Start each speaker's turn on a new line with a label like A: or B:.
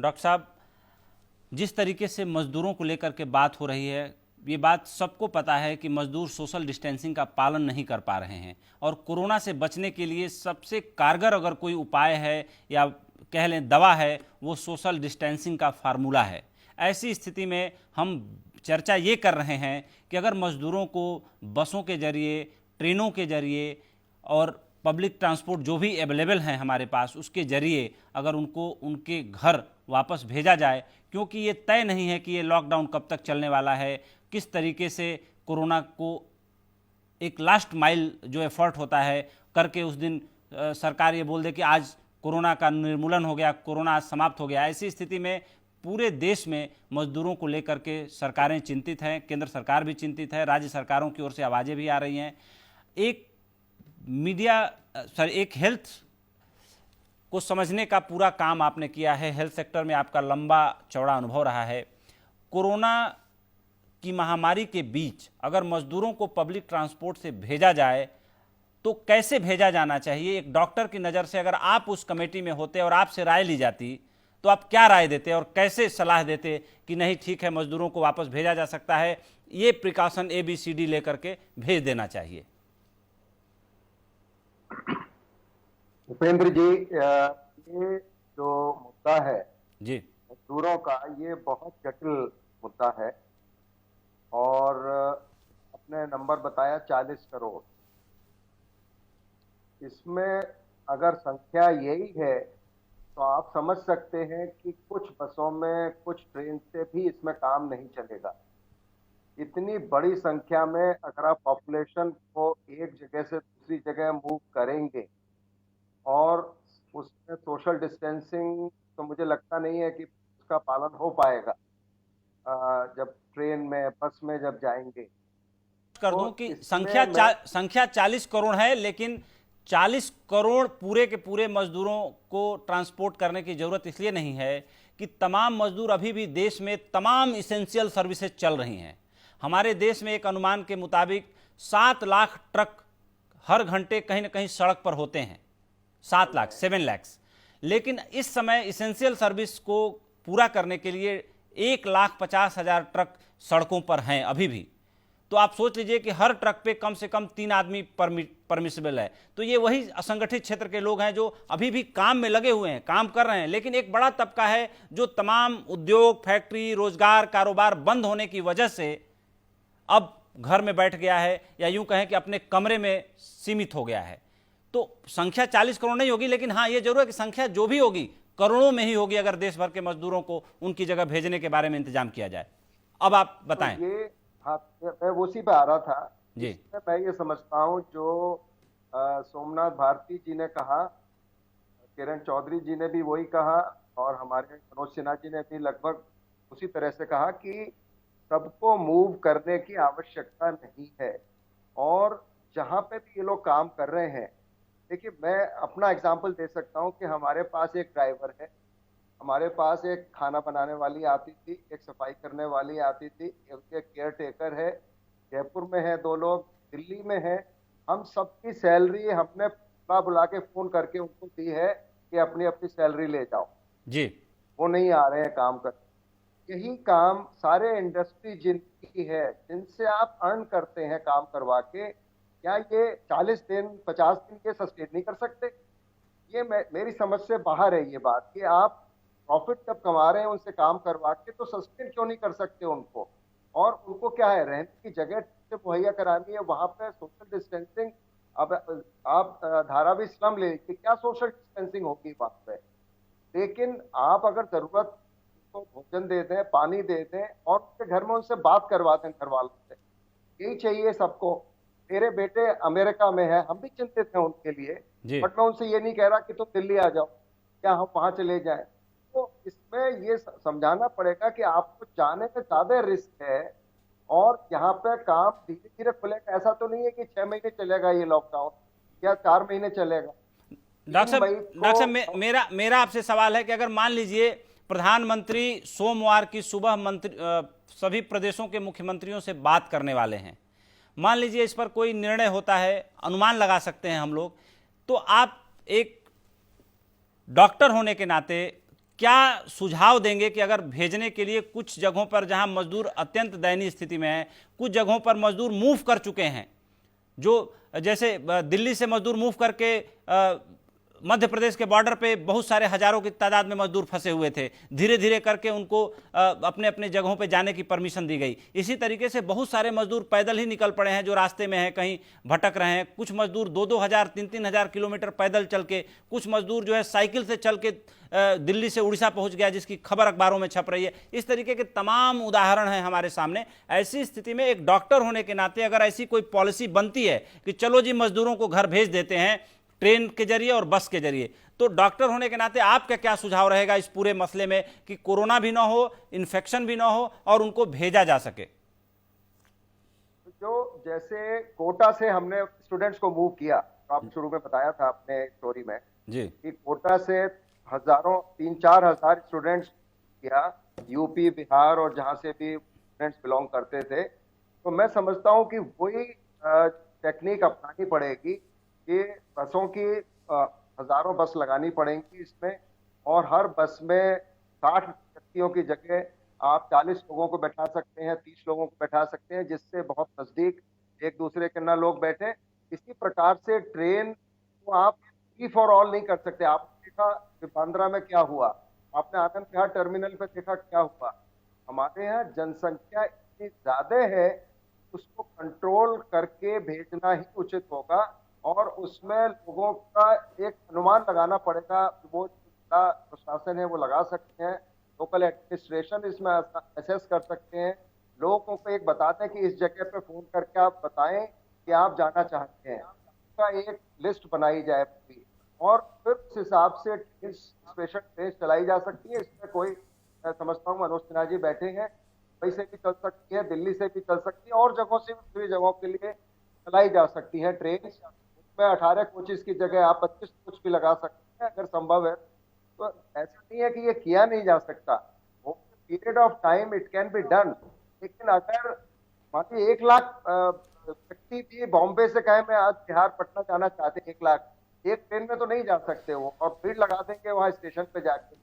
A: Doctor साहब, जिस तरीके से मजदूरों को लेकर के बात हो रही है, ये बात सबको पता है कि मजदूर सोशल डिस्टेंसिंग का पालन नहीं कर पा रहे हैं और कोरोना से बचने के लिए सबसे कारगर अगर कोई उपाय है या कह लें दवा है, वो सोशल डिस्टेंसिंग का फार्मूला है। ऐसी स्थिति में हम चर्चा ये कर रहे हैं कि अगर मजदूरों को बसों के जरिए, ट्रेनों के जरिए और पब्लिक ट्रांसपोर्ट जो भी अवेलेबल हैं हमारे पास, उसके ज़रिए अगर उनको उनके घर वापस भेजा जाए, क्योंकि ये तय नहीं है कि ये लॉकडाउन कब तक चलने वाला है, किस तरीके से कोरोना को एक लास्ट माइल जो एफर्ट होता है करके उस दिन सरकार ये बोल दे कि आज कोरोना का निर्मूलन हो गया, कोरोना आज समाप्त हो गया। ऐसी स्थिति में पूरे देश में मजदूरों को लेकर के सरकारें चिंतित हैं, केंद्र सरकार भी चिंतित है, राज्य सरकारों की ओर से आवाज़ें भी आ रही हैं। एक हेल्थ को समझने का पूरा काम आपने किया है, हेल्थ सेक्टर में आपका लंबा चौड़ा अनुभव रहा है। कोरोना की महामारी के बीच अगर मजदूरों को पब्लिक ट्रांसपोर्ट से भेजा जाए तो कैसे भेजा जाना चाहिए? एक डॉक्टर की नज़र से अगर आप उस कमेटी में होते और आपसे राय ली जाती तो आप क्या राय देते और कैसे सलाह देते कि नहीं ठीक है, मजदूरों को वापस भेजा जा सकता है, ये प्रिकॉशन ABCD लेकर के भेज देना चाहिए?
B: उपेंद्र जी, ये जो मुद्दा है
A: जी,
B: मजदूरों का, ये बहुत जटिल मुद्दा है और अपने नंबर बताया 40 करोड़। इसमें अगर संख्या यही है तो आप समझ सकते हैं कि कुछ बसों में, कुछ ट्रेन से भी इसमें काम नहीं चलेगा। इतनी बड़ी संख्या में अगर आप पॉपुलेशन को एक जगह से दूसरी जगह मूव करेंगे और उसमें सोशल डिस्टेंसिंग, तो मुझे लगता नहीं है कि उसका पालन हो पाएगा जब ट्रेन में, बस में जब जाएंगे।
A: कर दूं कि संख्या 40 करोड़ है, लेकिन 40 करोड़ पूरे के पूरे मजदूरों को ट्रांसपोर्ट करने की जरूरत इसलिए नहीं है कि तमाम मजदूर अभी भी देश में तमाम इसेंशियल सर्विसेज चल रही हैं। हमारे देश में एक अनुमान के मुताबिक 7 लाख ट्रक हर घंटे कहीं ना कहीं सड़क पर होते हैं, 7 लाख, 7 लाख। लेकिन इस समय इसेंशियल सर्विस को पूरा करने के लिए 1,50,000 ट्रक सड़कों पर हैं अभी भी। तो आप सोच लीजिए कि हर ट्रक पे कम से कम 3 आदमी परमिसिबल है। तो ये वही असंगठित क्षेत्र के लोग हैं जो अभी भी काम में लगे हुए हैं, काम कर रहे हैं। लेकिन एक बड़ा तबका है जो तमाम उद्योग, फैक्ट्री, रोजगार, कारोबार बंद होने की वजह से अब घर में बैठ गया है, या यूं कहें कि अपने कमरे में सीमित हो गया है। तो संख्या 40 करोड़ नहीं होगी, लेकिन हाँ, ये जरूर है कि संख्या जो भी होगी करोड़ों में ही होगी अगर देश भर के मजदूरों को उनकी जगह भेजने के बारे में इंतजाम किया जाए। अब आप बताएं।
B: तो ये, हाँ, मैं उसी पे आ रहा था
A: जी।
B: मैं ये समझता हूँ जो सोमनाथ भारती जी ने कहा, किरण चौधरी जी ने भी वही कहा और हमारे मनोज सिन्हा जी ने भी लगभग उसी तरह से कहा कि सबको मूव करने की आवश्यकता नहीं है। और जहां पे भी ये लोग काम कर रहे हैं, देखिए मैं अपना एग्जांपल दे सकता हूं कि हमारे पास एक ड्राइवर है, हमारे पास एक खाना बनाने वाली आती थी, एक सफाई करने वाली आती थी, एक केयर टेकर है, जयपुर में है 2 लोग, दिल्ली में है। हम सबकी सैलरी हमने बुला के फोन करके उनको दी है कि अपनी अपनी सैलरी ले जाओ
A: जी।
B: वो नहीं आ रहे हैं काम कर। यही काम सारे इंडस्ट्री जिनकी है, जिनसे आप अर्न करते हैं काम करवा के, क्या ये 40 दिन 50 दिन के सस्टेन नहीं कर सकते? ये मेरी समझ से बाहर है ये बात कि आप प्रॉफिट जब कमा रहे हैं उनसे काम करवा के, तो सस्टेन क्यों नहीं कर सकते उनको? और उनको क्या है, रहने की जगह मुहैया करानी है, वहां पे सोशल डिस्टेंसिंग। अब आप धारावी स्लम ले लीजिए, क्या सोशल डिस्टेंसिंग होगी वहां पे? लेकिन आप अगर जरूरत तो भोजन दे दें, पानी दे दें और उनके घर में उनसे बात करवा दें घर वालों से, यही चाहिए सबको। मेरे बेटे अमेरिका में है, हम भी चिंतित हैं उनके लिए, बट मैं उनसे ये नहीं कह रहा कि तुम दिल्ली आ जाओ या हम वहां चले जाएं। तो इसमें ये समझाना पड़ेगा कि आपको जाने में ज्यादा रिस्क है और यहाँ पे काम धीरे धीरे खुलेगा। ऐसा तो नहीं है कि 6 महीने चलेगा ये लॉकडाउन या 4 महीने चलेगा।
A: डॉक्टर साहब, मेरा आपसे सवाल है कि अगर मान लीजिए प्रधानमंत्री सोमवार की सुबह सभी प्रदेशों के मुख्यमंत्रियों से बात करने वाले हैं, मान लीजिए इस पर कोई निर्णय होता है, अनुमान लगा सकते हैं हम लोग, तो आप एक डॉक्टर होने के नाते क्या सुझाव देंगे कि अगर भेजने के लिए कुछ जगहों पर जहां मजदूर अत्यंत दयनीय स्थिति में है, कुछ जगहों पर मजदूर मूव कर चुके हैं, जो जैसे दिल्ली से मजदूर मूव करके मध्य प्रदेश के बॉर्डर पे बहुत सारे हजारों की तादाद में मजदूर फंसे हुए थे, धीरे धीरे करके उनको अपने अपने जगहों पे जाने की परमिशन दी गई। इसी तरीके से बहुत सारे मजदूर पैदल ही निकल पड़े हैं जो रास्ते में हैं, कहीं भटक रहे हैं। कुछ मजदूर 2-2 हज़ार 3-3 हज़ार किलोमीटर पैदल चल के, कुछ मजदूर जो है साइकिल से चल के दिल्ली से उड़ीसा पहुंच गया, जिसकी खबर अखबारों में छप रही है। इस तरीके के तमाम उदाहरण हैं हमारे सामने। ऐसी स्थिति में एक डॉक्टर होने के नाते अगर ऐसी कोई पॉलिसी बनती है कि चलो जी मजदूरों को घर भेज देते हैं ट्रेन के जरिए और बस के जरिए, तो डॉक्टर होने के नाते आपका क्या सुझाव रहेगा इस पूरे मसले में कि कोरोना भी ना हो, इन्फेक्शन भी ना हो और उनको भेजा जा सके?
B: जो जैसे कोटा से हमने स्टूडेंट्स को मूव किया, तो आप शुरू में बताया था अपने स्टोरी में
A: जी
B: कि कोटा से हजारों 3-4 हजार स्टूडेंट्स किया, यूपी, बिहार और जहां से भी स्टूडेंट्स बिलोंग करते थे। तो मैं समझता हूं कि वही टेक्निक अपनानी पड़ेगी कि बसों की हजारों बस लगानी पड़ेंगी इसमें, और हर बस में 60 व्यक्तियों की जगह आप 40 लोगों को बैठा सकते हैं, 30 लोगों को बैठा सकते हैं, जिससे बहुत नजदीक एक दूसरे के ना लोग बैठे। इसी प्रकार से ट्रेन को आप फ्री फॉर ऑल नहीं कर सकते। आपने देखा कि बांद्रा में क्या हुआ, आपने आनंद विहार टर्मिनल पे देखा क्या हुआ। हमारे यहाँ जनसंख्या इतनी ज्यादा है, उसको कंट्रोल करके भेजना ही उचित होगा, और उसमें लोगों का एक अनुमान लगाना पड़ेगा। वो जिला प्रशासन है वो लगा सकते हैं, लोकल एडमिनिस्ट्रेशन इसमें असेस कर सकते हैं, लोगों को एक बताते हैं कि इस जगह पे फोन करके आप बताएं कि आप जाना चाहते हैं, उसका एक लिस्ट बनाई जाए पूरी, और फिर उस हिसाब से स्पेशल ट्रेन चलाई जा सकती है। इसमें कोई, मैं समझता हूँ मनोज सिन्हा जी बैठे हैं, वहीं से भी चल सकती है, दिल्ली से भी चल सकती है, और जगहों से भी दूसरी जगहों के लिए चलाई जा सकती है ट्रेन। उसमें 18 कोचेस की जगह आप 25 कोच भी लगा सकते हैं अगर संभव है। तो ऐसा नहीं है कि ये किया नहीं जा सकता, वो period of time it can be done. लेकिन अगर मान लीजिए 1 लाख व्यक्ति भी बॉम्बे से कहे मैं आज बिहार पटना जाना चाहते हैं, 1 लाख, एक ट्रेन में तो नहीं जा सकते वो, और भीड़ लगा देंगे वहां स्टेशन पे जाके।